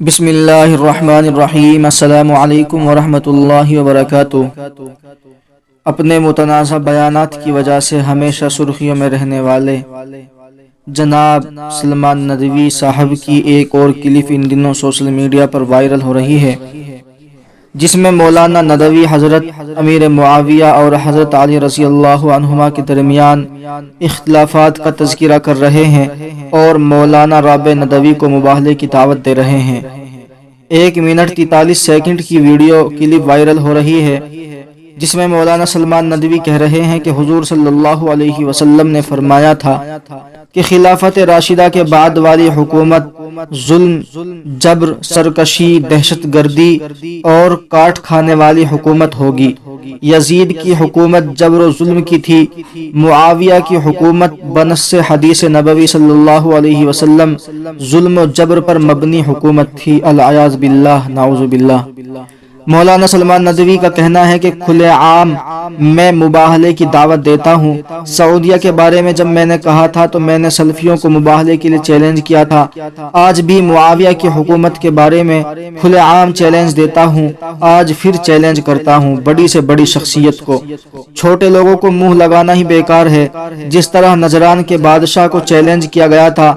بسم اللہ الرحمن الرحیم۔ السلام علیکم ورحمۃ اللہ وبرکاتہ۔ اپنے متنازع بیانات کی وجہ سے ہمیشہ سرخیوں میں رہنے والے جناب سلمان ندوی صاحب کی ایک اور کلپ ان دنوں سوشل میڈیا پر وائرل ہو رہی ہے، جس میں مولانا ندوی حضرت امیر معاویہ اور حضرت علی رضی اللہ عنہما کے درمیان اختلافات کا تذکرہ کر رہے ہیں اور مولانا رابع ندوی کو مباہلے کی دعوت دے رہے ہیں۔ 1 منٹ 43 سیکنڈ کی ویڈیو کلپ وائرل ہو رہی ہے، جس میں مولانا سلمان ندوی کہہ رہے ہیں کہ حضور صلی اللہ علیہ وسلم نے فرمایا تھا کہ خلافت راشدہ کے بعد والی حکومت ظلم، جبر، سرکشی، دہشت گردی اور کاٹ کھانے والی حکومت ہوگی۔ یزید کی حکومت جبر و ظلم کی تھی، معاویہ کی حکومت بنص حدیث نبوی صلی اللہ علیہ وسلم ظلم و جبر پر مبنی حکومت تھی، العیاذ باللہ، نعوذ باللہ۔ مولانا سلمان ندوی کا کہنا ہے کہ کھلے عام میں مباہلے کی دعوت دیتا ہوں۔ سعودیہ کے بارے میں جب میں نے کہا تھا تو میں نے سلفیوں کو مباہلے کے لیے چیلنج کیا تھا۔ آج بھی معاویہ کی حکومت کے بارے میں کھلے عام چیلنج دیتا ہوں، آج پھر چیلنج کرتا ہوں بڑی سے بڑی شخصیت کو۔ چھوٹے لوگوں کو منہ لگانا ہی بیکار ہے۔ جس طرح نجران کے بادشاہ کو چیلنج کیا گیا تھا،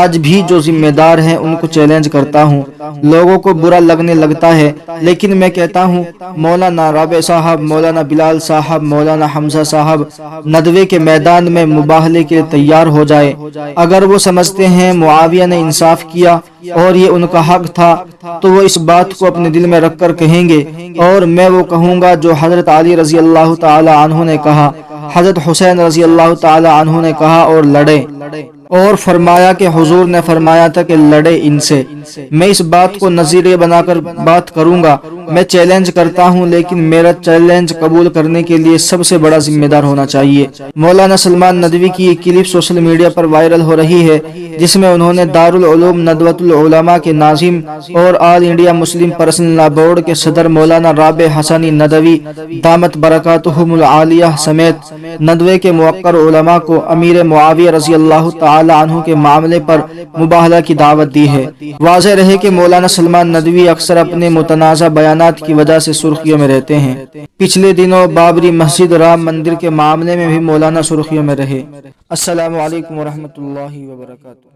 آج بھی جو ذمہ دار ہیں ان کو چیلنج کرتا ہوں۔ لوگوں کو برا لگنے لگتا ہے، لیکن میں کہتا ہوں مولانا رابع صاحب، مولانا بلال صاحب، مولانا حمزہ صاحب ندوے کے میدان میں مباہلے کے لیے تیار ہو جائے۔ اگر وہ سمجھتے ہیں معاویہ نے انصاف کیا اور یہ ان کا حق تھا تو وہ اس بات کو اپنے دل میں رکھ کر کہیں گے، اور میں وہ کہوں گا جو حضرت علی رضی اللہ تعالی عنہ نے کہا، حضرت حسین رضی اللہ تعالی عنہ نے کہا اور لڑے، اور فرمایا کہ حضور نے فرمایا تھا کہ لڑے ان سے۔ میں اس بات کو نظریہ بنا کر بات کروں گا۔ میں چیلنج کرتا ہوں، لیکن میرا چیلنج قبول کرنے کے لیے سب سے بڑا ذمہ دار ہونا چاہیے۔ مولانا سلمان ندوی کی ایک کلپ سوشل میڈیا پر وائرل ہو رہی ہے، جس میں انہوں نے دارالعلوم ندوۃ العلماء کے ناظم اور آل انڈیا مسلم پرسنل لا بورڈ کے صدر مولانا رابع حسنی ندوی دامت برکاتہم العالیہ سمیت ندوے کے موقر علماء کو امیر معاویہ رضی اللہ تعالی عنہ کے معاملے پر مباہلہ کی دعوت دی ہے۔ واضح رہے کہ مولانا سلمان ندوی اکثر اپنے متنازع بیانات کی وجہ سے سرخیوں میں رہتے ہیں۔ پچھلے دنوں بابری مسجد رام مندر کے معاملے میں بھی مولانا سرخیوں میں رہے۔ السلام علیکم ورحمۃ اللہ وبرکاتہ۔